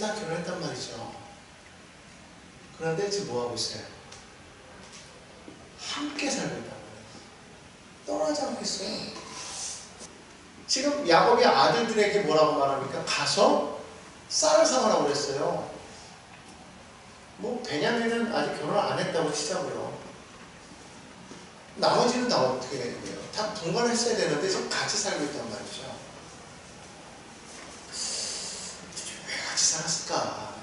다 결혼했단 말이죠. 그런데 지금 뭐하고 있어요? 함께 살고 있단 말이에요. 떠나지 않겠어요. 지금 야곱이 아들들에게 뭐라고 말합니까? 가서 쌀을 사오라고 그랬어요. 뭐 베냐민은 아직 결혼 안 했다고 치자고요. 나머지는 다 어떻게 되는데요? 다 분간했어야 되는데 지금 같이 살고 있단 말이죠. 왜 같이 살았을까?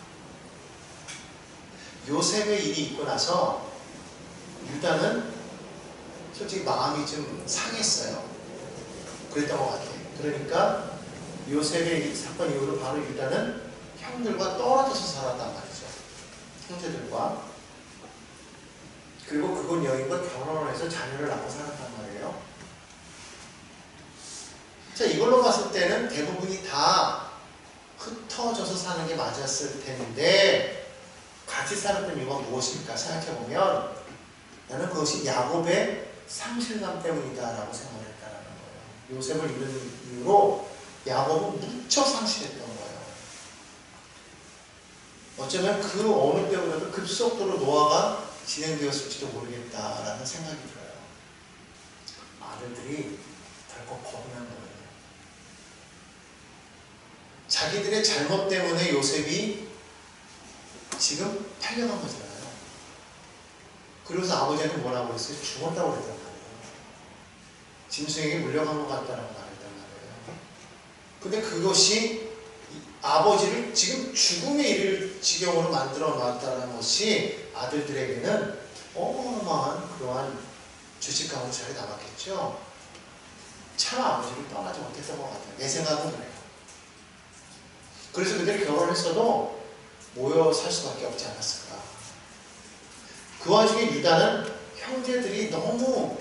요셉의 일이 있고 나서 유다는 솔직히 마음이 좀 상했어요. 그랬던 것 같아요. 그러니까 요셉의 사건 이후로 바로 유다는 형들과 떨어져서 살았단 말이죠. 형제들과. 그리고 그곳 여인과 결혼을 해서 자녀를 낳고 살았단 말이에요. 자, 이걸로 봤을 때는 대부분이 다 흩어져서 사는 게 맞았을 텐데 같이 살았던 이유가 무엇일까 생각해보면 나는 그것이 야곱의 상실감 때문이다라고 생각을 했다는 거예요. 요셉을 잃은 이유로 야곱은 무척 상실했던 거예요. 어쩌면 그 어느 때보다도 급속도로 노화가 진행되었을지도 모르겠다라는 생각이 들어요. 아들들이 덜컥 겁난 거예요. 자기들의 잘못 때문에 요셉이 지금 팔려간 거잖아요. 그래서 아버지한테 뭐라고 했어요? 죽었다고 그랬단 말이에요. 짐승에게 물려간 것 같다라고 말했단 말이에요. 근데 그것이 아버지를 지금 죽음에 이를 지경으로 만들어 놨다는 것이 아들들에게는 어마어마한 그러한 죄책감으로 자리 남았겠죠. 참 아버지를 떠나지 못했던 것 같아요. 내 생각은 그래요. 그래서 그들이 결혼했어도 모여 살 수밖에 없지 않았을까. 그 와중에 유다는 형제들이 너무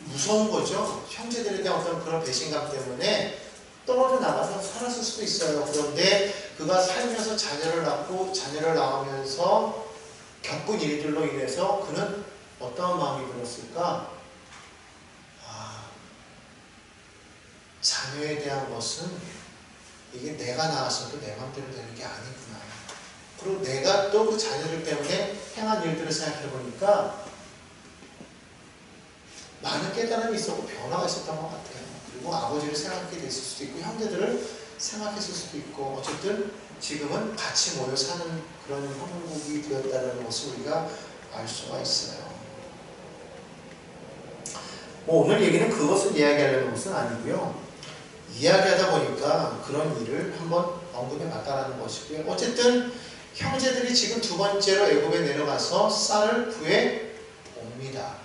무서운 거죠. 형제들에 대한 어떤 그런 배신감 때문에 떨어져 나가서 살았을 수도 있어요. 그런데 그가 살면서 자녀를 낳고 자녀를 낳으면서 겪은 일들로 인해서 그는 어떠한 마음이 들었을까? 자녀에 대한 것은 이게 내가 낳았어도 내 마음대로 되는 게 아니구나. 그리고 내가 또 그 자녀들 때문에 행한 일들을 생각해 보니까 많은 깨달음이 있었고 변화가 있었던 것 같아요. 그리고 아버지를 생각하게 됐을 수도 있고 형제들을 생각했을 수도 있고 어쨌든 지금은 같이 모여 사는 그런 형국이 되었다는 것을 우리가 알 수가 있어요. 뭐 오늘 얘기는 그것을 이야기하려는 것은 아니고요. 이야기하다 보니까 그런 일을 한번 언급해 봤다는 것이고요. 어쨌든 형제들이 지금 두 번째로 애굽에 내려가서 쌀을 구해 옵니다.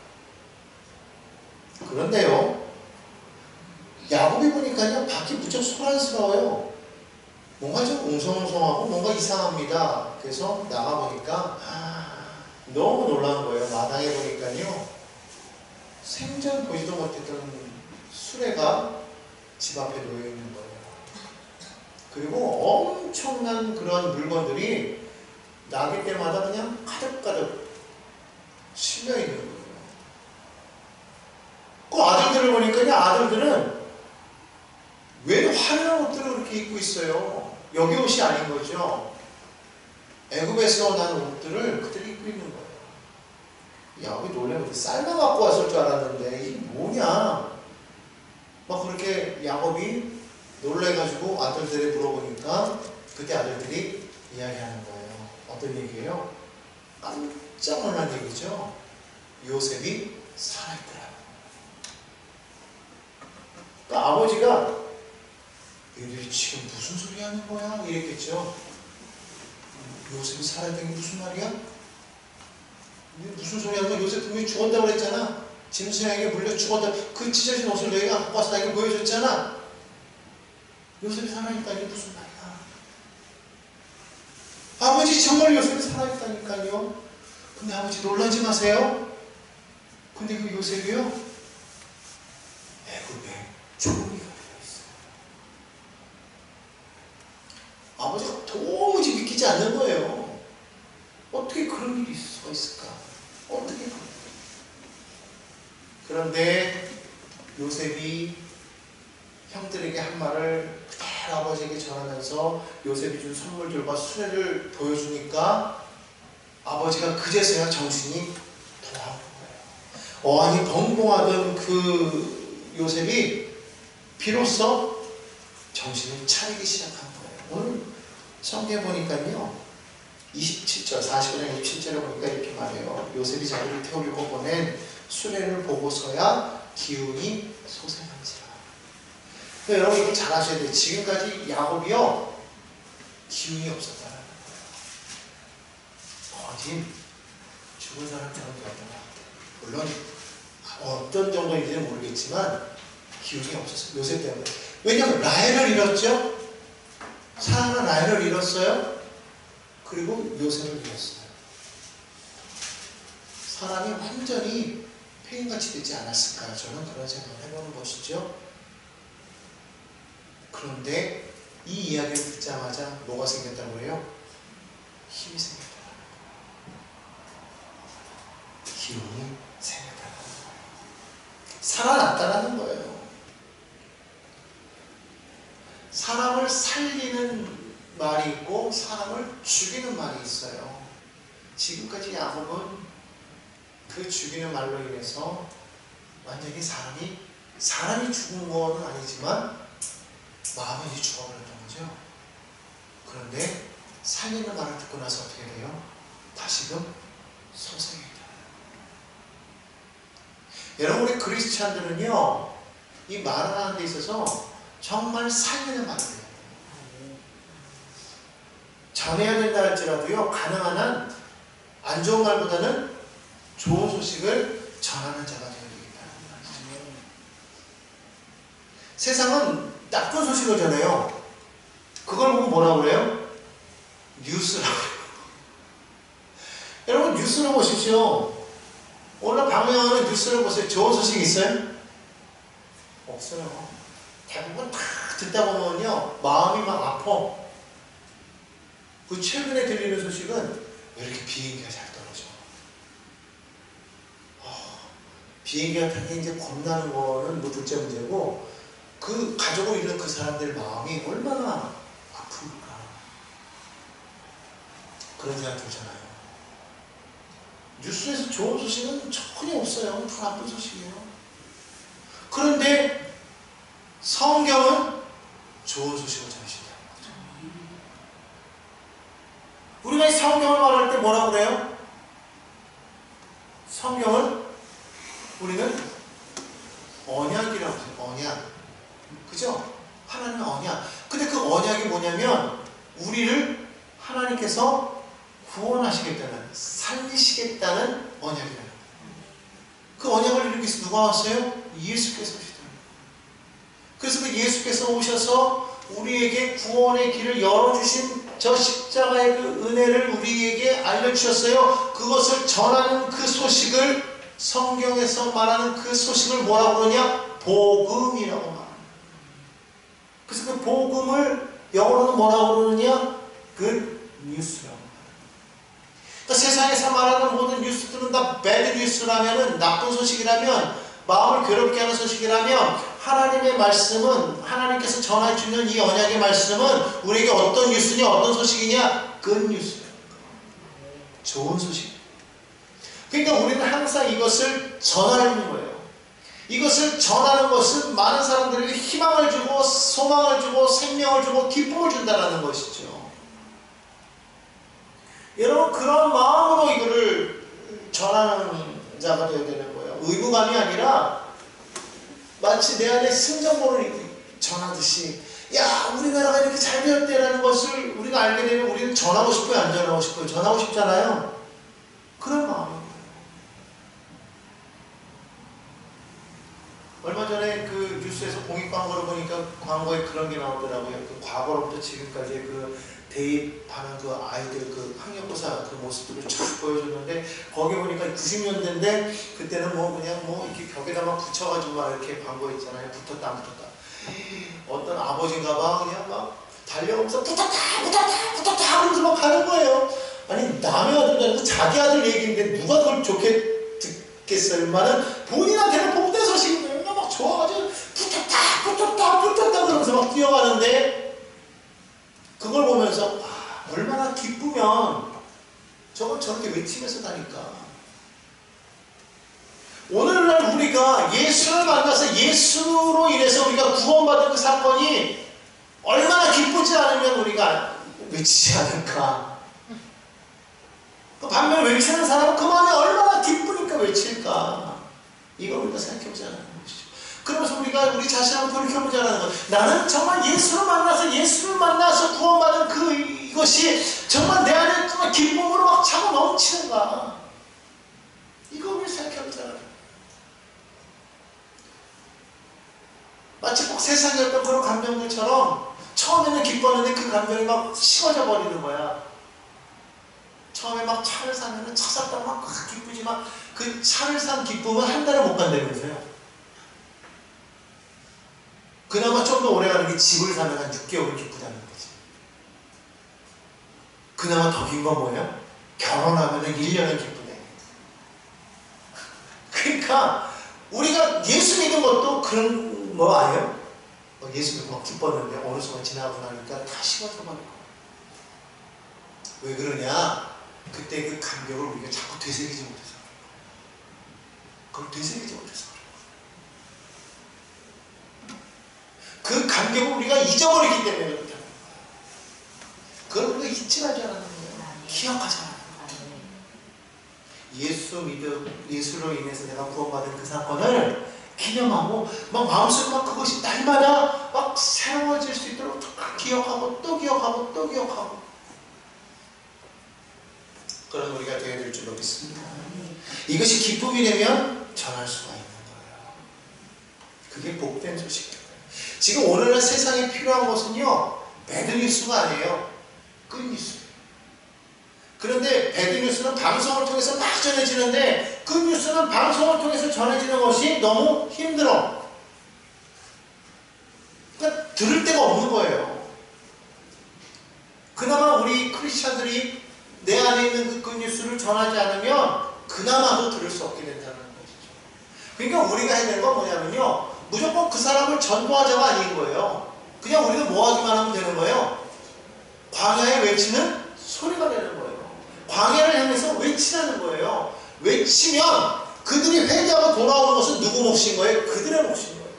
그런데요, 야곱이 보니까요, 밖이 무척 소란스러워요. 뭔가 좀 웅성웅성하고 뭔가 이상합니다. 그래서 나가보니까 너무 놀라운 거예요. 마당에 보니까요, 생전 보지도 못했던 수레가 집 앞에 놓여 있는 거예요. 그리고 엄청난 그런 물건들이 나기 때마다 그냥 가득가득 실려 있는 거예요. 그 아들들을 보니까요, 아들들은 왜 화려한 옷들을 그렇게 입고 있어요? 여기 옷이 아닌 거죠. 애굽에서 난 옷들을 그들이 입고 있는 거예요. 야곱이 놀라면 쌀만 갖고 왔을 줄 알았는데 이게 뭐냐? 막 그렇게 야곱이 놀래가지고 아들들이 물어보니까 그때 아들들이 이야기하는 거예요. 어떤 얘기예요? 깜짝 놀란 얘기죠. 요셉이 살아있더라. 그러니까 아버지가 얘들이 지금 무슨 소리 하는 거야? 이랬겠죠. 요셉이 살아있다는 게 무슨 말이야? 무슨 소리 하는 거야? 요셉 분명히 죽었다고 그랬잖아. 짐승에게 물려 죽었다. 그 찢어진 옷을 너희가 갖고 와서 나에게 보여줬잖아. 요셉이 살아있다는 게 무슨 말이야? 아버지 정말 요셉이 살아있다니까요. 근데 아버지 놀라지 마세요. 근데 그 요셉이요, 애굽에 총리가 되어 있어요. 아버지가 도무지 믿기지 않는 거예요. 어떻게 그런 일이 있을 수가 있을까? 어떻게 그런데 요셉이 형들에게 한 말을 아버지에게 전하면서 요셉이 준 선물들과 수레를 보여주니까 아버지가 그제서야 정신이 돌아온 거예요. 아니 벙벙하던 그 요셉이 비로소 정신을 차리기 시작한 거예요. 오늘 성경에 보니까요 27절 45장 27절에 보니까 이렇게 말해요. 요셉이 자기를 태우려고 보낸 수레를 보고서야 기운이 솟아난지라. 그러니까 여러분 이거 잘 아셔야 돼요. 지금까지 야곱이요 기운이 없었다는 거예요. 거진 죽은 사람처럼 되었던 것 같아요. 물론 어떤 정도인지는 모르겠지만 기운이 없었어요. 요셉 때문에. 왜냐하면 라헬을 잃었죠. 사랑하는 라헬을 잃었어요. 그리고 요셉을 잃었어요. 사람이 완전히 폐인같이 되지 않았을까. 저는 그런 생각을 해보는 것이죠. 그런데 이 이야기를 듣자마자 뭐가 생겼다고 해요? 힘이 생겼다. 기운이 생겼다. 살아났다라는 거예요. 사람을 살리는 말이 있고 사람을 죽이는 말이 있어요. 지금까지 야곱은 그 죽이는 말로 인해서 완전히 사람이 죽은 건 아니지만 마음이 이제 죽어버렸던 거죠. 그런데 살리는 말을 듣고 나서 어떻게 돼요? 다시금 소생이다. 여러분 우리 크리스찬들은요 이 말을 하는 데 있어서 정말 살리는 말을 해요. 전해야 된다 할지라도요 가능한 한 안 좋은 말보다는 좋은 소식을 전하는 자가 되어야 되겠다는 말이죠. 세상은 나쁜 소식을 전해요. 그걸 보고 뭐라고 그래요? 뉴스라고 해요. 여러분 뉴스를 보십시오. 오늘 방송하는 뉴스를 보세요. 좋은 소식 있어요? 없어요. 대부분 다 듣다 보면요 마음이 막 아파. 그 최근에 들리는 소식은 왜 이렇게 비행기가 잘 떨어져? 비행기가 타기 이제 겁나는 거는 뭐 둘째 문제고 그 가족을 잃는 그 사람들 마음이 얼마나 아픕니까? 그런 생각 들잖아요. 뉴스에서 좋은 소식은 전혀 없어요. 다 나쁜 소식이에요. 그런데 성경은 좋은 소식을 전하신다는 거죠. 우리가 이 성경을 말할 때 뭐라고 그래요? 성경은 우리는 언약이라고 해요. 언약. 그죠? 하나님의 언약. 근데 그 언약이 뭐냐면 우리를 하나님께서 구원하시겠다는, 살리시겠다는 언약이라는 거예요. 그 언약을 이루기 위해서 누가 왔어요? 예수께서 오시더라고요. 그래서 그 예수께서 오셔서 우리에게 구원의 길을 열어주신 저 십자가의 그 은혜를 우리에게 알려주셨어요. 그것을 전하는 그 소식을 성경에서 말하는 그 소식을 뭐라고 그러냐? 복음이라고 말합니다. 그래서 그 복음을 영어로는 뭐라고 그러느냐? Good News라고 말합니다. 그러니까 세상에서 말하는 모든 뉴스들은 다 bad news라면, 나쁜 소식이라면, 마음을 괴롭게 하는 소식이라면 하나님의 말씀은, 하나님께서 전해주는 이 언약의 말씀은 우리에게 어떤 뉴스냐, 어떤 소식이냐? good news예요. 좋은 소식. 그러니까 우리는 항상 이것을 전하는 거예요. 이것을 전하는 것은 많은 사람들에게 희망을 주고 소망을 주고 생명을 주고 기쁨을 준다는 것이죠. 여러분 그런 마음으로 이거를 전하는 자가 되어야 되는 거예요. 의무감이 아니라 마치 내 안에 승전보를 전하듯이 야 우리나라가 이렇게 잘 되었대라는 것을 우리가 알게 되면 우리는 전하고 싶어요? 안 전하고 싶어요? 전하고 싶잖아요. 그런 마음이에요. 얼마 전에 그 뉴스에서 공익 광고를 보니까 광고에 그런 게 나오더라고요. 그 과거로부터 지금까지 그 대입하는 그 아이들 그 학력고사 그 모습들을 쫙 보여줬는데 거기 보니까 90년대인데 그때는 뭐 그냥 뭐 이렇게 벽에다만 붙여가지고 막 이렇게 광고했잖아요. 붙었다 안 붙었다. 어떤 아버지인가 봐 그냥 막 달려가면서 붙었다 하면서 막 가는 거예요. 아니 남의 아들도 아니고 자기 아들 얘기인데 누가 그걸 좋게 듣겠어요? 얼마나 본인한테는 복된 소식이 막 좋아가지고 붙었다 그러면서 막 뛰어가는데 그걸 보면서 얼마나 기쁘면 저걸 저렇게 외치면서 다니까. 오늘날 우리가 예수를 만나서 예수로 인해서 우리가 구원받은 그 사건이 얼마나 기쁘지 않으면 우리가 외치지 않을까. 반면에 외치는 사람은 그 마음이 얼마나 기쁘니까 외칠까. 이걸 우리가 생각해보자는 것이죠. 그러면서 우리가 우리 자신을 돌이켜보자는 것. 나는 정말 예수를 만나서 구원받은 이것이 정말 내 안에 정말 기쁨으로 막 차고 넘치는가. 이거 우리 생각해보자는 것. 마치 꼭 세상에 어떤 그런 감정들처럼 처음에는 기뻤는데 그 감정이 막 식어져 버리는 거야. 처음에 막 차를 사면은 차 샀다고 막 기쁘지만 그 차를 산 기쁨은 한 달을 못 간다면서요. 그나마 좀 더 오래 가는 게 집을 사면 한 6개월은 기쁘다는 거지. 그나마 더 긴 건 뭐예요? 결혼하면 1년은 기쁘네. 그러니까 우리가 예수 믿은 것도 그런 거 아니에요? 예수 믿고 막 기뻤는데 어느 순간 지나고 나니까 다 식어져 버리고. 왜 그러냐? 그때 그 감격을 우리가 자꾸 되새기지 못해서 그걸 되새기지 못해서 그 감격을 우리가 잊어버리기 때문에 그렇다는 거예요. 그걸 우리가 잊지 말자는 거예요. 기억하자. 예수로 인해서 내가 구원받은 그 사건을 기념하고 막 마음속에 막 그것이 날마다 막 새로워질 수 있도록 기억하고 또 기억하고 또 기억하고 그런 우리가 되어야 될 줄 믿습니다. 이것이 기쁨이 되면 전할 수가 있는 거예요. 그게 복된 소식이에요. 지금 오늘날 세상에 필요한 것은요, 배드뉴스가 아니에요. 굿뉴스예요. 그런데 배드뉴스는 방송을 통해서 막 전해지는데 굿뉴스는 방송을 통해서 전해지는 것이 너무 힘들어. 그러니까 들을 데가 없는 거예요. 그나마 우리 크리스찬들이 내 안에 있는 그 굿뉴스를 전하지 않으면 그나마도 들을 수 없게 된다는 것이죠. 그러니까 우리가 해야 되는 건 뭐냐면요, 무조건 그 사람을 전도하자가 아닌 거예요. 그냥 우리는 뭐 하기만 하면 되는 거예요. 광야에 외치는 소리가 되는 거예요. 광야를 향해서 외치라는 거예요. 외치면 그들이 회개하고 돌아오는 것은 누구 몫인 거예요? 그들의 몫인 거예요.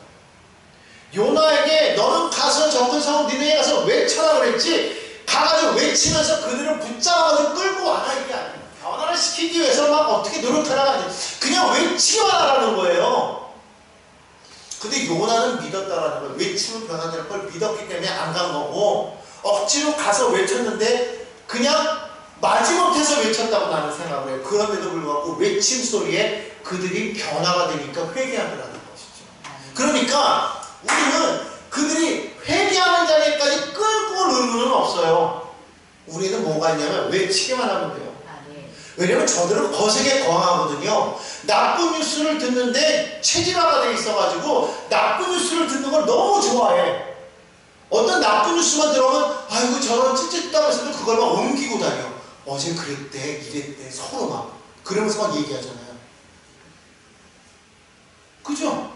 요나에게 너는 가서 저 큰 성 니네에 가서 외쳐라 그랬지, 가가지고 외치면서 그들을 붙잡아가지고 끌고 와라 이게 아니에요. 변화를 시키기 위해서 막 어떻게 노력하라가 아니에요. 그냥 외치기만 하라는 거예요. 근데 요나는 믿었다라는 거예요. 외치면 변화될 걸 믿었기 때문에 안 간 거고, 억지로 가서 외쳤는데 그냥 마지못해서 외쳤다고 나는 생각을 해요. 그럼에도 불구하고 외침 소리에 그들이 변화가 되니까 회개하더라는 것이죠. 그러니까 우리는 그들이 회개하는 자리까지 끌고 올 의무는 없어요. 우리는 뭐가 있냐면 외치기만 하면 돼요. 왜냐면 저들은 거세게 거항하거든요. 나쁜 뉴스를 듣는데 체질화가 돼 있어가지고 나쁜 뉴스를 듣는 걸 너무 좋아해. 어떤 나쁜 뉴스만 들어오면 아이고 저런 찝찝하면서도 그걸 막 옮기고 다녀. 어제 그랬대 이랬대 서로 막 그러면서 막 얘기하잖아요. 그죠?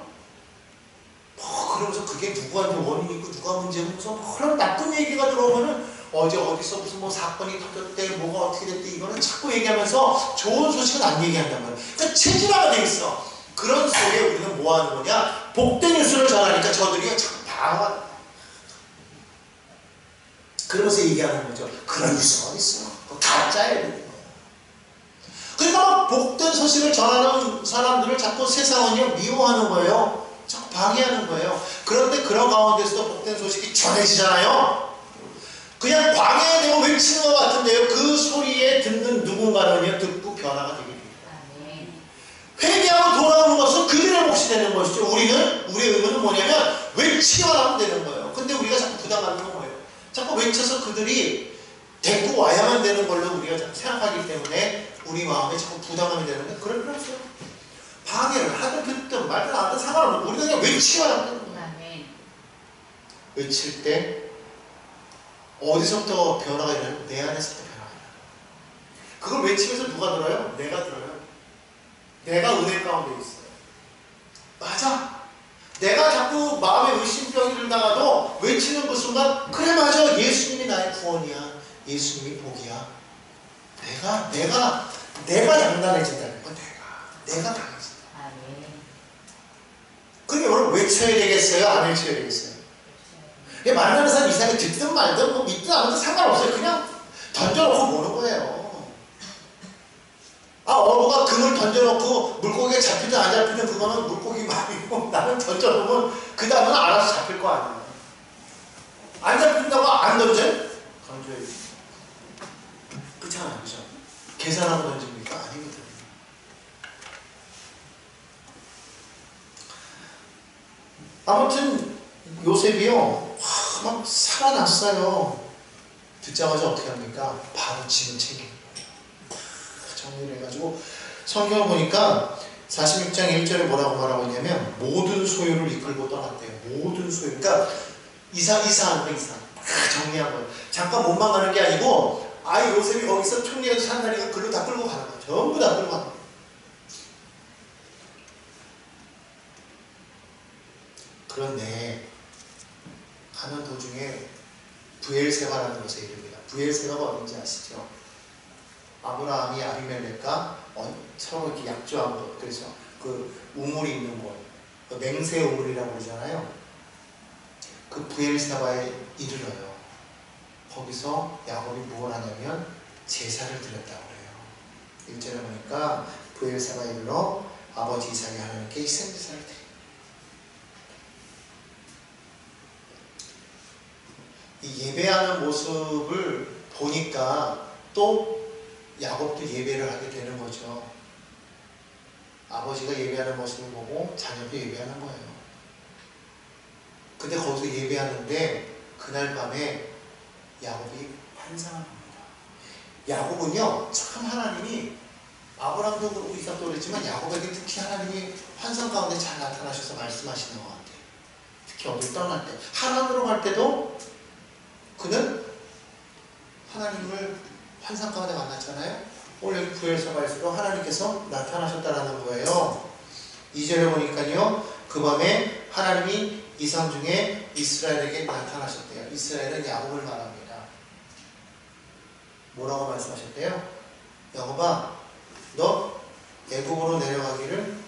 그러면서 그게 누구한테 원인이 있고 누가 문제고 무슨 그런 나쁜 얘기가 들어오면은 어제 어디서 무슨 뭐 사건이 터졌대 뭐가 어떻게 됐대 이거는 자꾸 얘기하면서 좋은 소식은 안 얘기한단 말이에요. 그러니까 체질화가 돼 있어. 그런 속에 우리는 뭐 하는 거냐, 복된 뉴스를 전하니까 저들이 자꾸 방어하는, 그러면서 얘기하는 거죠. 그런 뉴스가 어딨어, 가짜예요. 그러니까 복된 소식을 전하는 사람들을 자꾸 세상은요 미워하는 거예요. 자꾸 방해하는 거예요. 그런데 그런 가운데서도 복된 소식이 전해지잖아요. 그냥 광야에 대고 외치는 것 같은데요, 그 소리에 듣는 누군가는요 듣고 변화가 되게 됩니다. 회개하고 돌아오는 것은 그들의 몫이 되는 것이죠. 우리의 의무는 뭐냐면 외치기만 하면 되는 거예요. 근데 우리가 자꾸 부담 갖는 건 뭐예요? 자꾸 외쳐서 그들이 데리고 와야만 되는 걸로 우리가 자꾸 생각하기 때문에 우리 마음에 자꾸 부담감이 되는데 그럴 필요 없어요. 방해를 하든 듣든 말든 안 하든 상관없는, 우리가 그냥 외치기만 하면 되는 거예요. 외칠 때 어디서부터 변화가 일어나요? 내 안에서부터 변화가 일어나요. 그걸 외치면서 누가 들어요? 내가 들어요. 내가 은혜 가운데 있어요. 맞아. 내가 자꾸 마음에 의심병이 들다가도 외치는 그 순간 그래 맞아 예수님이 나의 구원이야. 예수님이 복이야. 내가 양단해진다는 건 내가 강해진다. 아, 예. 그러니까 여러분 외쳐야 되겠어요? 안 외쳐야 되겠어요? 만나는 사람 이상하게 듣든 말든 뭐 믿든 안 믿든 상관없어요. 그냥 던져놓고 보는 거예요. 어부가 그물 던져놓고 물고기가 잡히든 안 잡히든 그거는 물고기 말이고 나는 던져놓으면 그 다음은 알아서 잡힐 거 아니에요. 안 잡힌다고 안 던져요? 던져야지. 그렇잖아요. 그죠? 계산하고 던집니까? 아니거든요. 아무튼 요셉이요 막 살아났어요. 듣자마자 어떻게 합니까? 바로 짐을 챙깁니다. 정리를 해가지고 성경을 보니까 46장 1절에 뭐라고 말하고 있냐면 모든 소유를 이끌고 떠났대요. 모든 소유. 그러니까 이사한 거 이사. 정리한 거예요. 잠깐 몸만 가는 게 아니고 요셉이 거기서 총리에서 산다니까 글로 다 끌고 가는 거예요. 전부 다 끌고 가는 거예요. 그런데 가는 도중에 브엘세바라는 곳에 이릅니다. 브엘세바가 어딘지 아시죠? 아브라함이 아비멜렉과 서로 이렇게 약조한 곳, 그래서 그 우물이 있는 곳, 그 맹세 우물이라고 그러잖아요. 그 브엘세바에 이르러요. 거기서 야곱이 무엇을 하냐면 제사를 드렸다고 그래요. 1절에 보니까 브엘세바에 이르러 아버지 이삭이 하나님께 희생제사를 드립니다. 이 예배하는 모습을 보니까 또 야곱도 예배를 하게 되는 거죠. 아버지가 예배하는 모습을 보고 자녀도 예배하는 거예요. 근데 거기서 예배하는데 그날 밤에 야곱이 환상을 봅니다. 야곱은요 참 하나님이 아브라함도 그렇고 이삭도 그랬지만 야곱에게 특히 하나님이 환상 가운데 잘 나타나셔서 말씀하시는 것 같아요. 특히 어딜 떠날 때 하나님으로 갈 때도 그는 하나님을 환상 가운데 만났잖아요. 오늘 여기 브엘세바에서도 하나님께서 나타나셨다라는 거예요. 2절에 보니까요. 그 밤에 하나님이 이상 중에 이스라엘에게 나타나셨대요. 이스라엘은 야곱을 말합니다. 뭐라고 말씀하셨대요? 야곱아, 너 애굽으로 내려가기를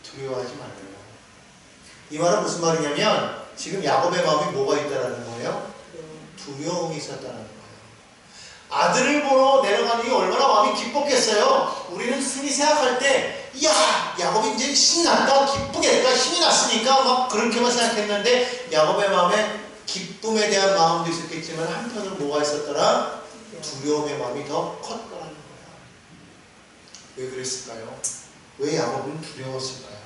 두려워하지 말래요. 이 말은 무슨 말이냐면 지금 야곱의 마음이 뭐가 있다라는 거예요? 두려움이 있었다는 거예요. 아들을 보러 내려가는 게 얼마나 마음이 기뻤겠어요. 우리는 흔히 생각할 때 이야 야곱이 이제 신이 났다 기쁘겠다 힘이 났으니까 막 그렇게만 생각했는데 야곱의 마음에 기쁨에 대한 마음도 있었겠지만 한편으로 뭐가 있었더라? 두려움의 마음이 더 컸더라는 거예요. 왜 그랬을까요? 왜 야곱은 두려웠을까요?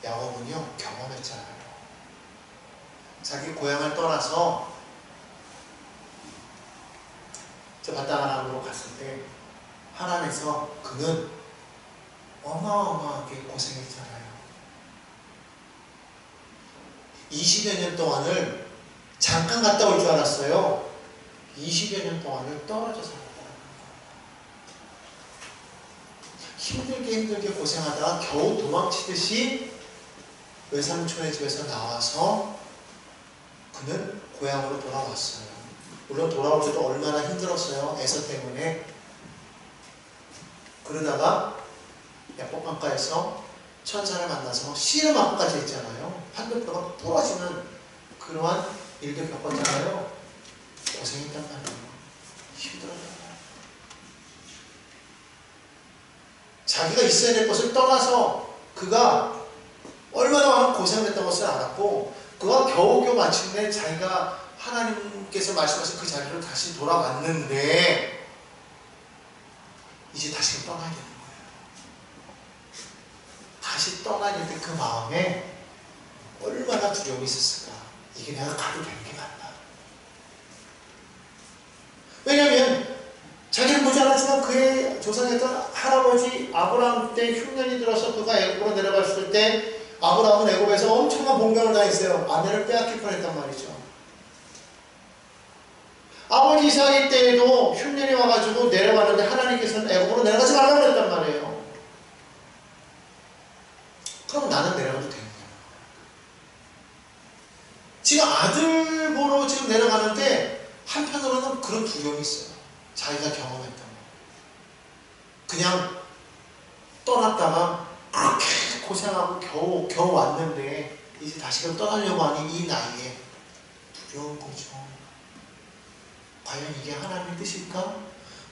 야곱은요 경험했잖아요. 자기 고향을 떠나서 저 바다나무로 갔을 때 하란에서 그는 어마어마하게 고생했잖아요. 20여 년 동안을 잠깐 갔다 올 줄 알았어요. 20여 년 동안을 떨어져 살았다는 거예요. 힘들게 고생하다가 겨우 도망치듯이 외삼촌의 집에서 나와서 그는 고향으로 돌아왔어요. 물론 돌아올 때도 얼마나 힘들었어요. 에서 때문에. 그러다가 야복강가에서 천사를 만나서 씨름하고까지 했잖아요. 판도표가 부러지는 그러한 일도 겪었잖아요. 고생했단 말이에요. 힘들었단 말이에요. 자기가 있어야 될 것을 떠나서 그가 얼마나 많은 고생을 했던 것을 알았고 그가 겨우겨우 마침내 자기가 하나님께서 말씀하신 그 자리로 다시 돌아왔는데 이제 다시 떠나야 되는 거예요. 다시 떠나야 될 때 그 마음에 얼마나 두려움이 있었을까. 이게 내가 가도 되는 게 맞나. 왜냐하면 자기는 보지 않았지만 그의 조상이었던 할아버지 아브라함 때 흉년이 들어서 그가 애굽으로 내려갔을 때 아브라함은 애굽에서 엄청난 봉변을 당했어요. 아내를 빼앗길 뻔했단 말이죠. 아버지 이삭이 때에도 흉년이 와가지고 내려가는데 하나님께서는 애굽으로 내려가지 말라고 그랬단 말이에요. 그럼 나는 내려가도 되는 거야. 그런 두려움이 있어요. 자기가 경험했던 거. 그냥 떠났다가 그렇게 고생하고 겨우 왔는데 이제 다시금 떠나려고 하니 이 나이에 두려운 거죠. 과연 이게 하나님의 뜻일까?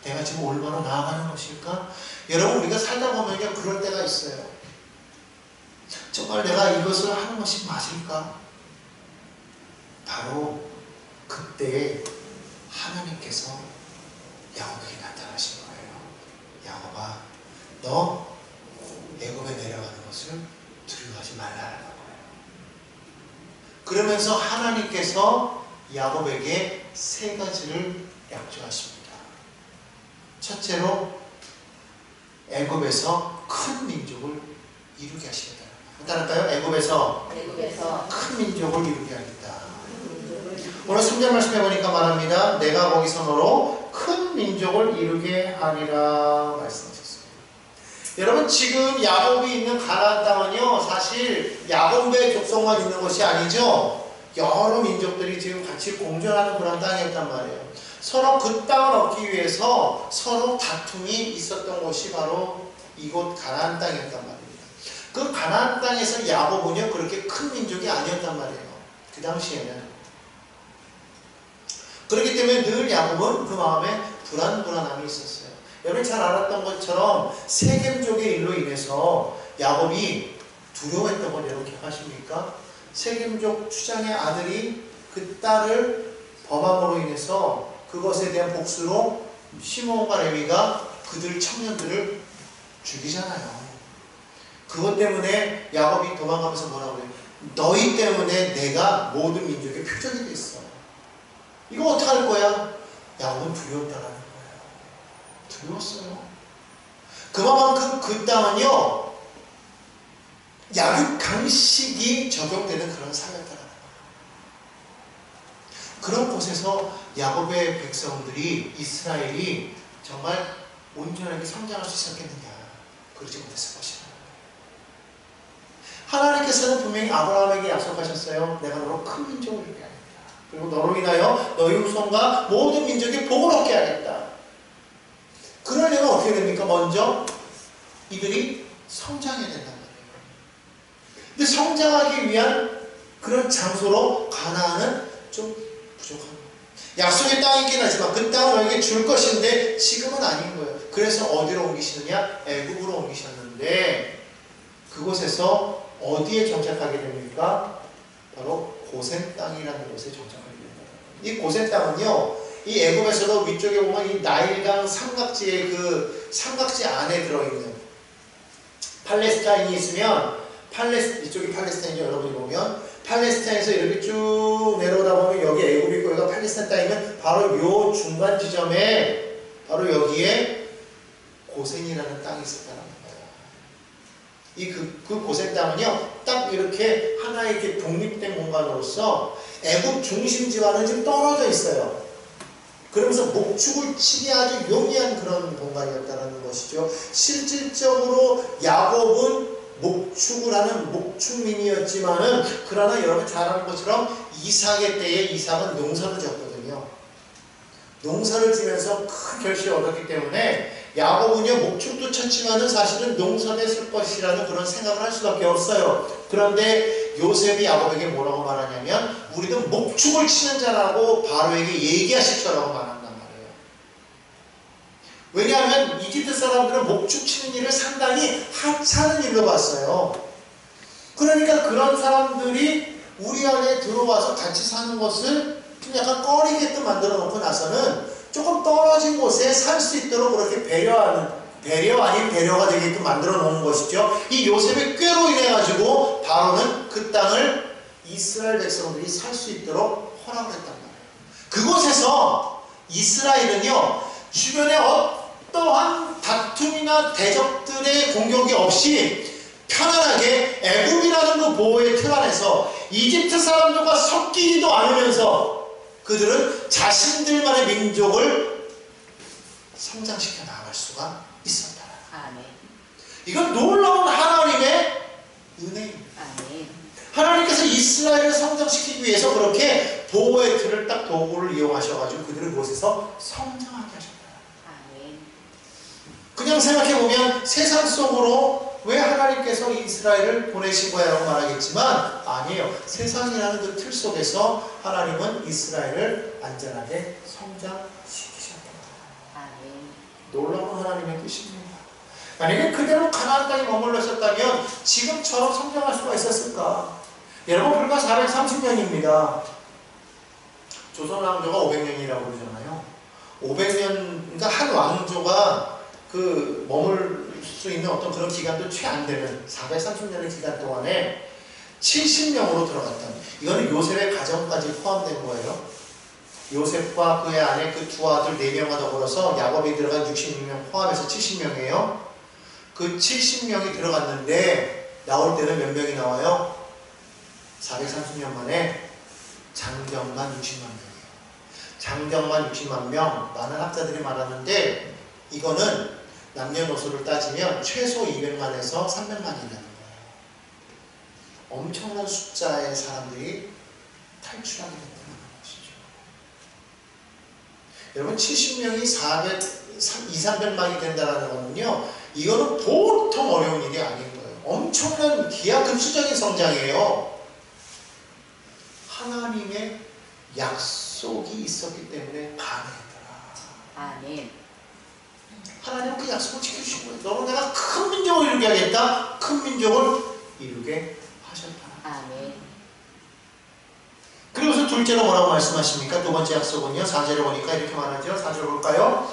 내가 지금 올바로 나아가는 것일까? 여러분, 우리가 살다 보면 그럴 때가 있어요. 정말 내가 이것을 하는 것이 맞을까? 바로 그때 하나님께서 야곱에게 나타나신 거예요. 야곱아, 너 애굽에 내려가는 것을 두려워하지 말라라는 거예요. 그러면서 하나님께서 야곱에게 세 가지를 약조하십니다. 첫째로 애굽에서 큰 민족을 이루게 하시겠다. 따를까요? 애굽에서 큰 민족을 이루게 하겠다. 오늘 3절 말씀해 보니까 말합니다. 내가 거기서 너로 큰 민족을 이루게 하리라 말씀하셨어요. 여러분, 지금 야곱이 있는 가나안 땅은요, 사실 야곱의 족속만 있는 것이 아니죠. 여러 민족들이 지금 같이 공존하는 그런 땅이었단 말이에요. 서로 그 땅을 얻기 위해서 서로 다툼이 있었던 곳이 바로 이곳 가나안 땅이었단 말입니다. 그 가나안 땅에서 야곱은요, 그렇게 큰 민족이 아니었단 말이에요. 그 당시에는. 그렇기 때문에 늘 야곱은 그 마음에 불안함이 있었어요. 여러분 잘 알았던 것처럼 세겜족의 일로 인해서 야곱이 두려워했던 걸 여러분 기억하십니까? 세겜족 추장의 아들이 그 딸을 범함으로 인해서 그것에 대한 복수로 시므온과 레위가 그들 청년들을 죽이잖아요. 그것 때문에 야곱이 도망가면서 뭐라고 해요? 너희 때문에 내가 모든 민족의 표적이 됐어. 이거 어떡할 거야? 야곱은 두려웠다라는 거예요. 두려웠어요. 그만큼 그 땅은요, 약육강식이 적용되는 그런 사회였다라는 거예요. 그런 곳에서 야곱의 백성들이, 이스라엘이 정말 온전하게 성장할 수 있었겠느냐? 그러지 못했을 것이다. 하나님께서는 분명히 아브라함에게 약속하셨어요. 내가 너로 큰 민족을 이루게 하겠다. 그리고 너로 인하여 너희 후손과 모든 민족이 복을 얻게 하겠다. 그러려면 어떻게 됩니까? 먼저 이들이 성장해야 된단 말이에요. 근데 성장하기 위한 그런 장소로 가나안은 좀 부족한 거예요. 약속의 땅이긴 하지만 그 땅을 너에게 줄 것인데 지금은 아닌 거예요. 그래서 어디로 옮기시느냐? 애굽으로 옮기셨는데 그곳에서 어디에 정착하게 됩니까? 바로 고센 땅이라는 곳에 정착하게 됩니다. 이 고센 땅은요, 이 애굽에서도 위쪽에 보면 이 나일강 삼각지의 그 삼각지 안에 들어있는 팔레스타인이 있으면 이쪽이 팔레스타인이죠. 여러분이 보면 팔레스타인에서 이렇게 쭉 내려오다 보면 여기 애굽이 있고 여기가 팔레스타인 땅이면 바로 요 중간 지점에 바로 여기에 고센이라는 땅이 있었다는 거예요. 그 고센 땅은요, 딱 이렇게 하나의 이렇게 독립된 공간으로서 애굽 중심지와는 좀 떨어져 있어요. 그러면서 목축을 치기 아주 용이한 그런 공간이었다는 것이죠. 실질적으로 야곱은 목축을 하는 목축민이었지만은, 그러나 여러분 잘 아는 것처럼 이삭의 때에 이삭은 농사를 졌거든요. 농사를 지면서 큰 결실을 얻었기 때문에 야곱은요, 목축도 쳤지만은 사실은 농사됐을 것이라는 그런 생각을 할 수밖에 없어요. 그런데 요셉이 야곱에게 뭐라고 말하냐면, 우리도 목축을 치는 자라고 바로에게 얘기하실 거라고 말한단 말이에요. 왜냐하면 이집트 사람들은 목축 치는 일을 상당히 하찮은 일로 봤어요. 그러니까 그런 사람들이 우리 안에 들어와서 같이 사는 것을 좀 약간 꺼리게끔 만들어 놓고 나서는 조금 떨어진 곳에 살 수 있도록 그렇게 배려 아닌 배려가 되게끔 만들어 놓은 것이죠. 이 요셉의 꾀로 인해 가지고 바로는 그 땅을 이스라엘 백성들이 살 수 있도록 허락을 했단 말이에요. 그곳에서 이스라엘은요, 주변에 어떠한 다툼이나 대적들의 공격이 없이 편안하게 애굽이라는 그 보호의 틀 안에서 이집트 사람들과 섞이지도 않으면서 그들은 자신들만의 민족을 성장시켜 나갈 수가 있었다. 아멘. 이건 놀라운 하나님의 은혜입니다. 아멘. 하나님께서 이스라엘을 성장시키기 위해서 그렇게 보호의 틀을 딱 도구를 이용하셔가지고 그들을 그곳에서 성장하게 하셨다. 그냥 생각해보면 세상 속으로 왜 하나님께서 이스라엘을 보내신 거야 라고 말하겠지만 아니에요. 세상이라는 그 틀 속에서 하나님은 이스라엘을 안전하게 성장시키셨다. 놀라운 하나님의 뜻입니다. 만약에 그대로 가나안 땅에 머물러 있었다면 지금처럼 성장할 수가 있었을까? 여러분 불과 430년입니다. 조선 왕조가 500년이라고 그러잖아요. 500년, 그러니까 한 왕조가 그 머물 수 있는 어떤 그런 기간도 채 안 되는 430년의 기간 동안에 70명으로 들어갔던, 이거는 요셉의 가정까지 포함된 거예요. 요셉과 그의 아내 그 두 아들 4명과 더불어서 야곱이 들어간 66명 포함해서 70명이에요. 그 70명이 들어갔는데 나올 때는 몇 명이 나와요? 430년 만에 장정만 60만 명이에요. 장정만 60만 명, 많은 학자들이 말하는데 이거는 남녀노소를 따지면 최소 200만에서 300만이라는 거예요. 엄청난 숫자의 사람들이 탈출하게 된다는 것이죠. 여러분 70명이 200~300만이 된다는 거는요, 이거는 보통 어려운 일이 아닌 거예요. 엄청난 기하급수적인 성장이에요. 하나님의 약속이 있었기 때문에 가능했더라. 아멘. 하나님은 그 약속을 지켜주신 거예요. 너는 내가 큰 민족을 이루게 하겠다. 큰 민족을 이루게 하셨다. 아멘. 그리고서 둘째로 뭐라고 말씀하십니까? 두 번째 약속은요. 4절에 보니까 이렇게 말하죠. 4절 볼까요?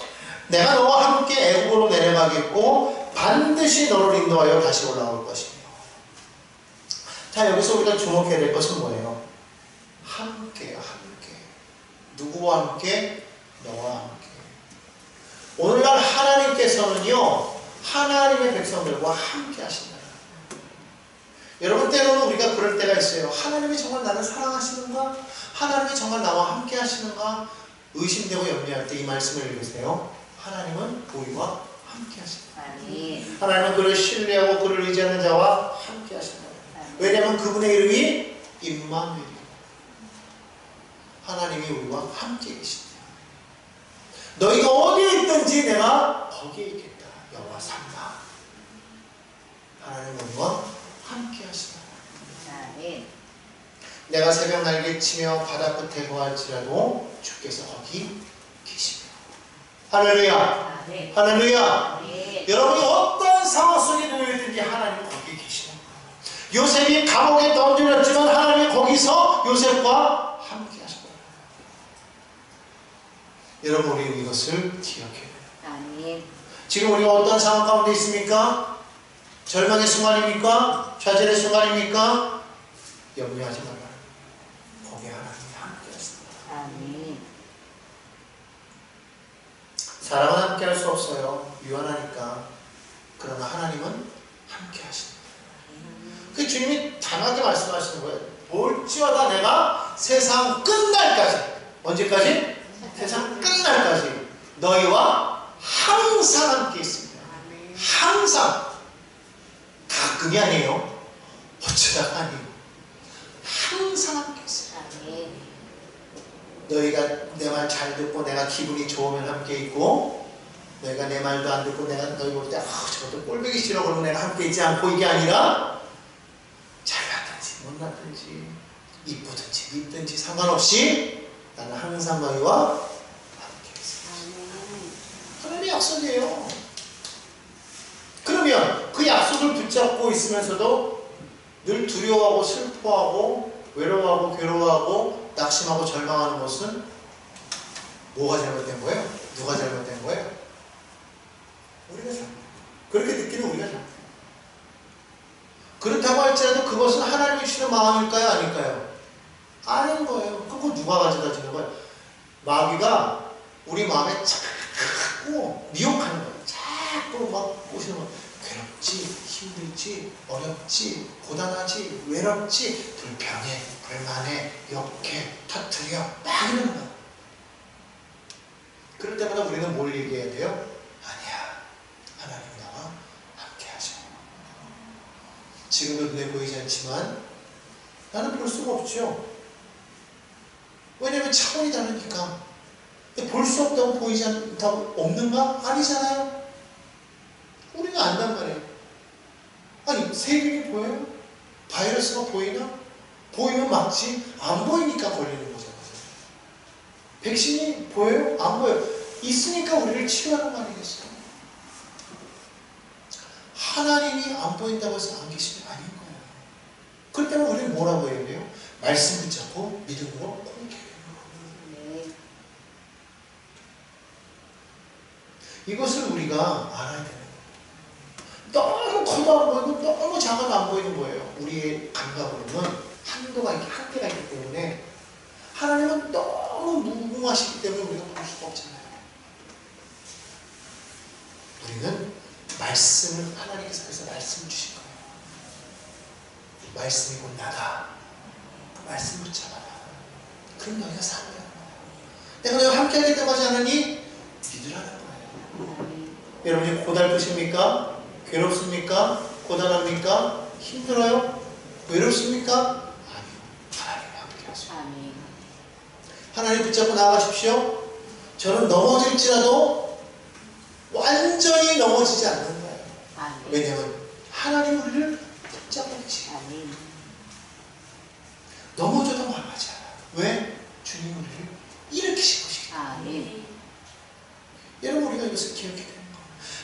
내가 너와 함께 애굽으로 내려가겠고 반드시 너를 인도하여 다시 올라올 것이며. 자, 여기서 우리가 주목해야 될 것은 뭐예요? 함께요. 함께. 누구와 함께? 너와 함께. 오늘날 하나님께서는요, 하나님의 백성들과 함께 하신다. 여러분, 때로는 우리가 그럴 때가 있어요. 하나님이 정말 나를 사랑하시는가? 하나님이 정말 나와 함께 하시는가? 의심되고 염려할 때 이 말씀을 읽으세요. 하나님은 우리와 함께 하신다. 아멘. 하나님은 그를 신뢰하고 그를 의지하는 자와 함께 하신다. 왜냐하면 그분의 이름이 임마누엘이고 하나님이 우리와 함께 계신다. 너희가 어디에 있든지 내가 거기에 있겠다. 여호와 삼가. 하나님 우리와 함께 하시다. 아멘. 내가 새벽 날개치며 바다 끝에 거할지라도 주께서 거기 계시며. 할렐루야. 아멘. 할렐루야. 아멘. 여러분이 어떤 상황 속에 놓여있든지 하나님은 거기 계시는 거예요. 요셉이 감옥에 던져졌지만 하나님이 거기서 요셉과 함께 하셨다. 여러분, 우리 이것을 기억해야 돼요. 아멘. 지금 우리가 어떤 상황 가운데 있습니까? 절망의 순간입니까? 좌절의 순간입니까? 염려하지 말아요. 거기에 하나님이 함께 하십니다. 아멘. 사람은 함께 할 수 없어요. 유한하니까. 그러나 하나님은 함께 하십니다. 그 주님이 단하게 말씀하시는 거예요. 볼지어다 내가 세상 끝날까지. 언제까지? 세상 끝날까지 너희와 항상 함께 있습니다. 항상. 가끔이 아니에요. 어쩌다가 아니에요. 항상 함께 있어요. 아멘. 너희가 내 말 잘 듣고 내가 기분이 좋으면 함께 있고, 너희가 내 말도 안 듣고 내가 너희 볼 때 저것도 꼴보기 싫어 그러면 내가 함께 있지 않고, 이게 아니라 잘났든지 못났든지 이쁘든지 밉든지 상관없이 나는 항상 너희와 함께 있습니다. 하나님의 약속이에요. 그러면 그 약속을 붙잡고 있으면서도 늘 두려워하고 슬퍼하고 외로워하고 괴로워하고 낙심하고 절망하는 것은 뭐가 잘못된 거예요? 누가 잘못된 거예요? 우리가 잘못된 거예요. 그렇게 느끼는 우리가 잘못된 거예요. 그렇다고 할지라도 그것은 하나님이 주시는 마음일까요? 아닐까요? 아닌 거예요. 그거 누가 가져다 주는 거예요? 마귀가 우리 마음에 자꾸 미혹하는 거예요. 자꾸 막 오시는 거예요. 괴롭지, 힘들지, 어렵지, 고단하지, 외롭지, 불평해, 불만해, 욕해, 터뜨려, 막 이러는 거예요. 그럴 때마다 우리는 뭘 얘기해야 돼요? 아니야, 하나님 나와 함께 하셔. 지금도 눈에 보이지 않지만 나는 볼 수가 없죠. 왜냐면 차원이 다르니까. 볼 수 없다고 보이지 않다고 없는가? 아니잖아요. 우리는 안단 말이에요. 아니 세균이 보여요? 바이러스가 보이나? 보이면 막지 안 보이니까 걸리는 거잖아요. 백신이 보여요? 안 보여요. 있으니까 우리를 치료하는 거 아니겠어요? 하나님이 안 보인다고 해서 안 계시는 게 아닌 거예요. 그렇기 때문에 우리는 뭐라고 해야 돼요? 말씀 붙잡고 믿음으로 공개해요. 아멘. 이것을 우리가 알아야 돼요. 너무 커도 안 보이고 너무 작아도 안 보이는 거예요. 우리의 감각으로는 한계가 있기 때문에 하나님은 너무 무궁하시기 때문에 우리가 볼 수가 없잖아요. 우리는 말씀을 하나님께서 그래서 말씀을 주신 거예요. 말씀이 곧 나다. 그 말씀 붙잡아라. 그럼 너희가 사는 거야. 내가 너희와 함께 하기 때문에 하나니 믿으라는 거예요. 여러분이 고달프십니까? 괴롭습니까? 고단합니까? 힘들어요? 외롭습니까? 아니요. 하나님과 함께 하세요. 아멘. 하나님 붙잡고 나아가십시오. 저는 넘어질지라도 완전히 넘어지지 않는 거예요. 아멘. 왜냐하면 하나님 우리를 붙잡고 계시고 아멘. 넘어져도 망하지 않아요. 왜? 주님 우리를 일으키신 것이기 때문에. 아멘. 여러분 우리가 이것을 기억해야 되는 거예요.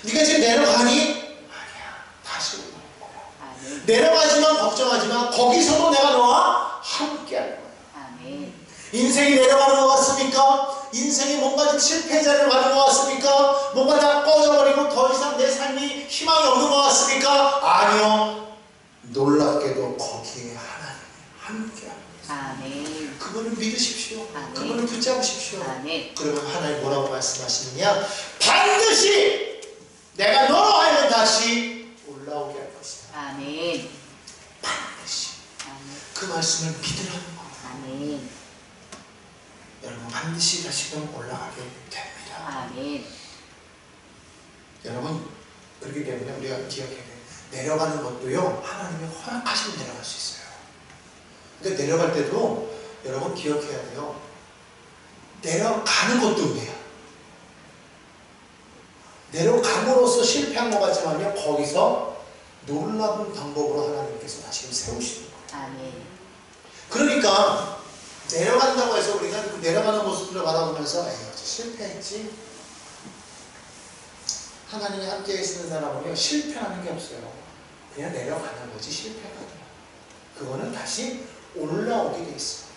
네가 지금 내려가니? 아니야. 다시 올라올 거야. 아멘. 내려가지만 걱정하지만 거기서도 내가 너와 함께 할 거야. 아멘. 인생이 내려가는 것 같습니까? 인생이 뭔가 좀 실패 자리를 가는 것 같습니까? 뭔가 다 꺼져버리고 더 이상 내 삶이 희망이 없는 것 같습니까? 아니요. 놀랍게도 거기에 하나님이 함께 합니다. 아멘. 그분을 믿으십시오. 아멘. 그분을 붙잡으십시오. 아멘. 그러면 하나님 뭐라고 말씀하시느냐? 반드시 내가 너로 하여금 다시 올라오게 할 것이다. 아멘. 반드시. 아멘. 그 말씀을 믿으라는 거예요. 아멘. 여러분 반드시 다시금 올라가게 됩니다. 아멘. 여러분 그렇기 때문에 우리가 기억해야 돼요. 내려가는 것도요 하나님이 허락하시면 내려갈 수 있어요. 근데 내려갈 때도 여러분 기억해야 돼요. 내려가는 것도 은혜야. 내려감으로써 실패한 것 같지만요 거기서 놀라운 방법으로 하나님께서 다시금 세우시는 거예요. 아멘. 그러니까 내려간다고 해서 우리가 그 내려가는 모습을 바라보면서 에이 실패했지. 하나님이 함께 계시는 사람은요 실패하는 게 없어요. 그냥 내려가는 거지 실패가 아니야. 그거는 다시 올라오게 돼 있어요.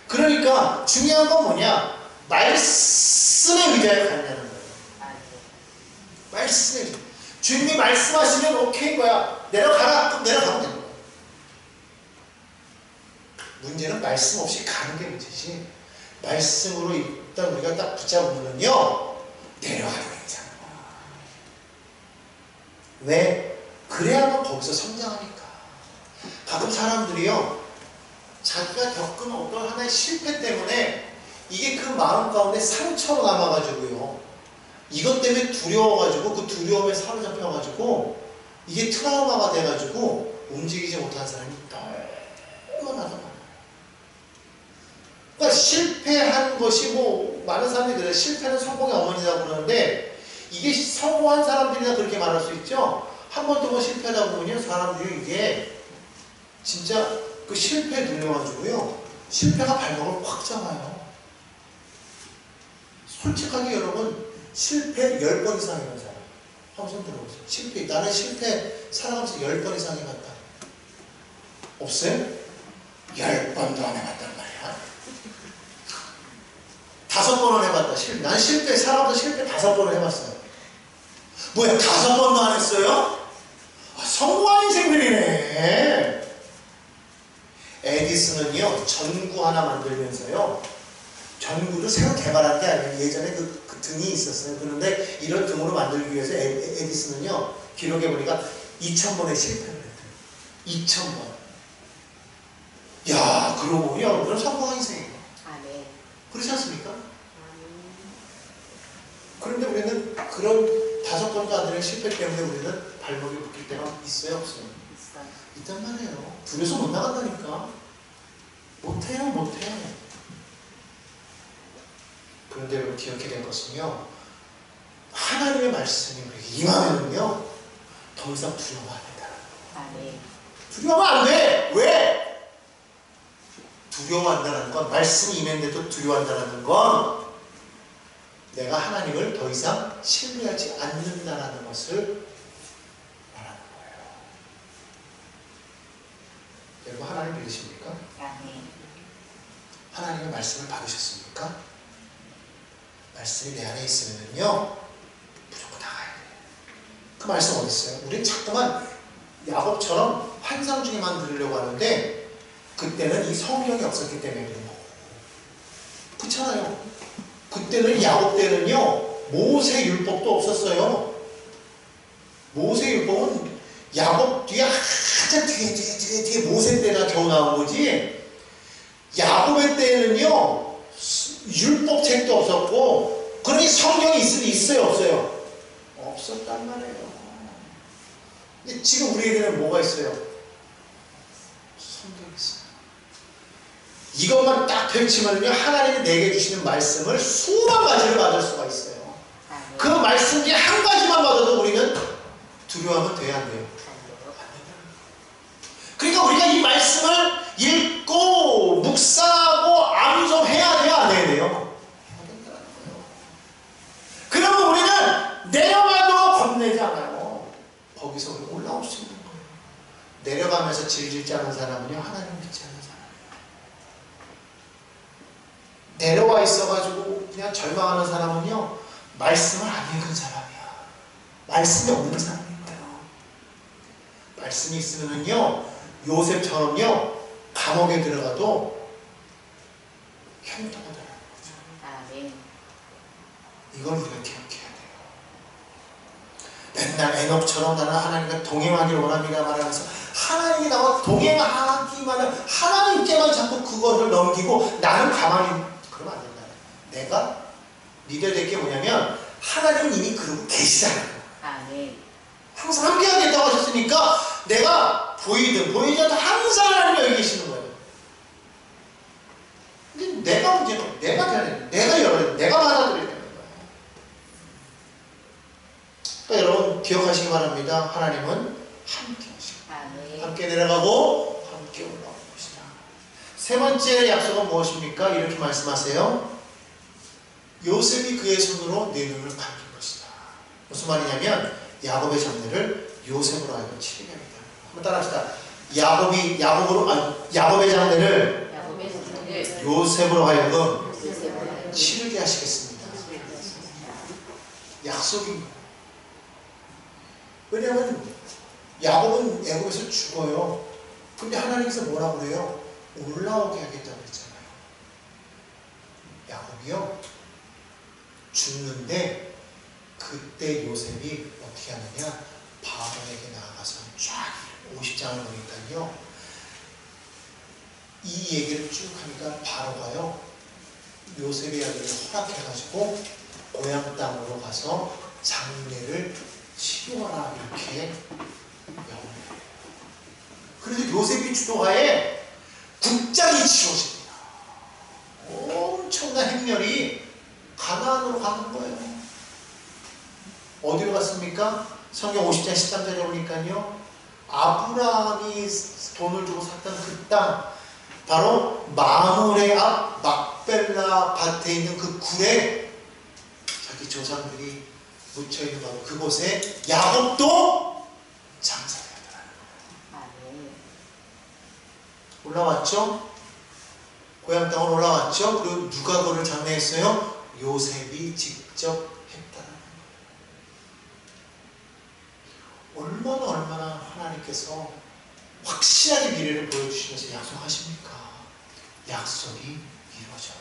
그러니까 중요한 건 뭐냐? 말씀에 의지하여 가냐는 거예요. 아멘. 말씀에 의지. 주님이 말씀하시면 오케이인 거야. 내려가라. 그럼 내려가면 되는 거야. 문제는 말씀 없이 가는 게 문제지. 말씀으로 일단 우리가 딱 붙잡으면요 내려가는 게 있잖아. 왜? 그래야만 거기서 성장하니까. 가끔 사람들이요 자기가 겪은 어떤 하나의 실패 때문에 이게 그 마음 가운데 상처로 남아가지고요 이것 때문에 두려워가지고 그 두려움에 사로잡혀가지고 이게 트라우마가 돼가지고 움직이지 못한 사람이 너무나도 많아요. 그러니까 실패한 것이 뭐 많은 사람들이 그래요. 실패는 성공의 어머니라고 그러는데 이게 성공한 사람들이나 그렇게 말할 수 있죠. 한 번 두 번 실패하다 보면요 사람들이 이게 진짜 그 실패에 눌려가지고요 실패가 발목을 확 잡아요. 솔직하게 여러분 실패 10번 이상 해본 사람 한번 손 들어보세요. 실패 나는 실패 살아가면서 10번 이상 해봤다. 없어요? 10번도 안 해봤단 말이야. 5번은 해봤다. 난 실패 살아가면서 실패 5번을 해봤어요. 뭐야 5번도 안 했어요? 아, 성공한 인생들이네. 에디슨은요 전구 하나 만들면서요 전구를 새로 개발한 게 아니에요. 예전에 그 등이 있었어요. 그런데 이런 등으로 만들기 위해서 에디슨은요 기록해보니까 2000번의 실패를 했대요. 2000번. 야 그러고 보니 여러분들은 성공한 인생이에요. 아멘. 그렇지 않습니까? 아멘. 그런데 우리는 그런 5번도 안 되는 실패 때문에 우리는 발목이 묶일 때가 있어요 없어요? 있어요. 있단 말이에요. 둘이서 못 나간다니까. 못해요 못해. 그런데 여러분 기억해야 될 것은요, 하나님의 말씀이 우리에게 임하면은요 더 이상 두려워 안 된다. 아멘. 두려워하면 안 돼. 왜? 두려워한다는 건, 말씀이 임했는데도 두려워한다는 건 내가 하나님을 더 이상 신뢰하지 않는다는 것을 말하는 거예요. 여러분 하나님 믿으십니까? 아멘. 하나님의 말씀을 받으셨습니까? 말씀이 내 안에 있으면요 무조건 나가야 돼요. 그 말씀 어디 있어요? 우리는 자꾸만 야곱처럼 환상 중에만 들으려고 하는데 그때는 이 성경이 없었기 때문에 그런 거고, 그렇잖아요. 그때는 야곱 때는요 모세 율법도 없었어요. 모세 율법은 야곱 뒤에 한참 뒤에 모세 때나 겨우 나온 거지. 야곱의 때는요 율법 책도 없었고, 그러니 성경이 있어요 없어요? 없었단 말이에요. 근데 지금 우리에게는 뭐가 있어요? 성경이 있어요. 이것만 딱 펼치면요 하나님이 내게 주시는 말씀을 수만 가지를 받을 수가 있어요. 아멘. 그 말씀 중에 한 가지만 받아도 우리는 두려워하면 돼야 안 돼요? 그러니까 우리가 이 말씀을 읽고 묵상하고 암송해야 돼요, 안 해야 돼요? 그러면 우리는 내려가도 겁내지 않아요. 거기서 우리 올라올 수 있는 거예요. 내려가면서 질질 짜는 사람은요 하나님 믿지 않는 사람이에요. 내려와 있어가지고 그냥 절망하는 사람은요 말씀을 안 읽은 사람이야. 말씀이 없는 사람인 거예요. 말씀이 있으면은요 요셉처럼요 감옥에 들어가도 형통하다는 거죠. 아멘. 이걸 우리가 기억해야 돼요. 맨날 에녹처럼 나는 하나님과 동행하기를 원합니다 말하면서 하나님이 나와 동행하기만 하면 하나님께만 자꾸 그거를 넘기고 나는 가만히, 그러면 안 된다. 내가 믿어야 될 게 뭐냐면 하나님은 이미 그러고 계시잖아요. 아멘. 항상 함께하겠다고 하셨으니까 내가 보이든 보이지 않든 항상 하나님이 여기 계시는 거예요. 근데 내가 문제가, 내가 변해, 내가 열어야 돼, 내가 받아들여야 되는 거예요. 그러니까 여러분 기억하시기 바랍니다. 하나님은 함께 하시고 아멘. 함께 내려가고 함께 올라오는 것이다. 세 번째 약속은 무엇입니까? 이렇게 말씀하세요. 요셉이 그의 손으로 내 눈을 감긴 것이다. 무슨 말이냐면 야곱의 장래를 요셉으로 하여금 치르게 합니다. 한번 따라합시다. 야곱의 장래를 요셉으로 하여금 치르게 하시겠습니다. 약속입니다. 왜냐하면 야곱은 애굽에서 죽어요. 근데 하나님께서 뭐라고 그래요? 올라오게 하겠다고 그랬잖아요. 야곱이요 죽는데 그때 요셉이 어떻게 하느냐, 바로에게 나아가서 쫙 50장을 보니까요 이 얘기를 쭉 하니까 바로가요 요셉의 아들을 허락해가지고 고향 땅으로 가서 장례를 치료하라 이렇게 명령해요. 그래서 요셉이 주도하에 국장이 치러집니다. 엄청난 행렬이 가나안으로 가는 거예요. 어디로 갔습니까? 성경 50장 13절에 보니까요 아브라함이 돈을 주고 샀던 그 땅, 바로 마므레 앞 막벨라 밭에 있는 그 굴에 자기 조상들이 묻혀있는 바로 그곳에 야곱도 장사를 하더라는 거예요. 올라왔죠? 고향 땅으로 올라왔죠? 그리고 누가 그를 장례했어요? 요셉이 직접 했다는 거예요. 얼마나 하나님께서 확실하게 미래를 보여주시면서 약속하십니까? 약속이 이루어져요.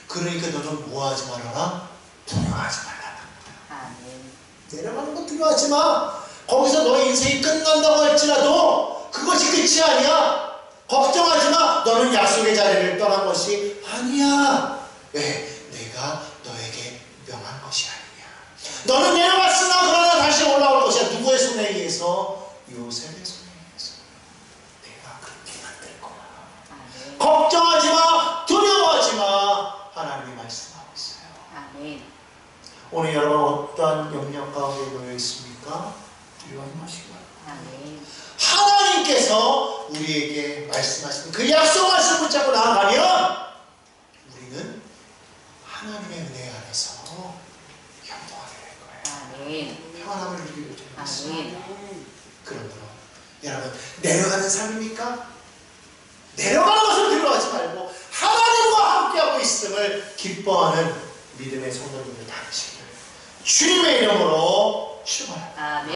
그러니까 너는 뭐하지 말아라? 두려워하지 말라는 거예요. 내려가는 거 두려워하지 마. 거기서 너의 인생이 끝난다고 할지라도 그것이 끝이 아니야. 걱정하지 마. 너는 약속의 자리를 떠난 것이 아니야. 왜? 내가 너에게 명한 것이 아니야. 너는 내려갔으나 그러나 다시 올라올 것이야. 누구의 손에 의해서? 요셉의 손에 의해서. 내가 그렇게 만들 거야. 걱정하지 마. 두려워하지 마. 하나님이 말씀하고 있어요. 오늘 여러분 어떠한 영역 가운데 놓여 있습니까? 두려워하시기 바랍니다. 아멘. 하나님께서 우리에게 말씀하신 그 약속 말씀 붙잡고 나아가면 우리는 하나님의 은혜 안에서 형통하게 될 거예요. 아멘. 평안함을 누리게 될 것입니다. 아멘. 그러므로 여러분 내려가는 삶입니까? 내려가는 것을 두려워하지 말고 하나님과 함께하고 있음을 기뻐하는 믿음의 성도님들 다 되시기를 주님의 이름으로 축원합니다. 아멘.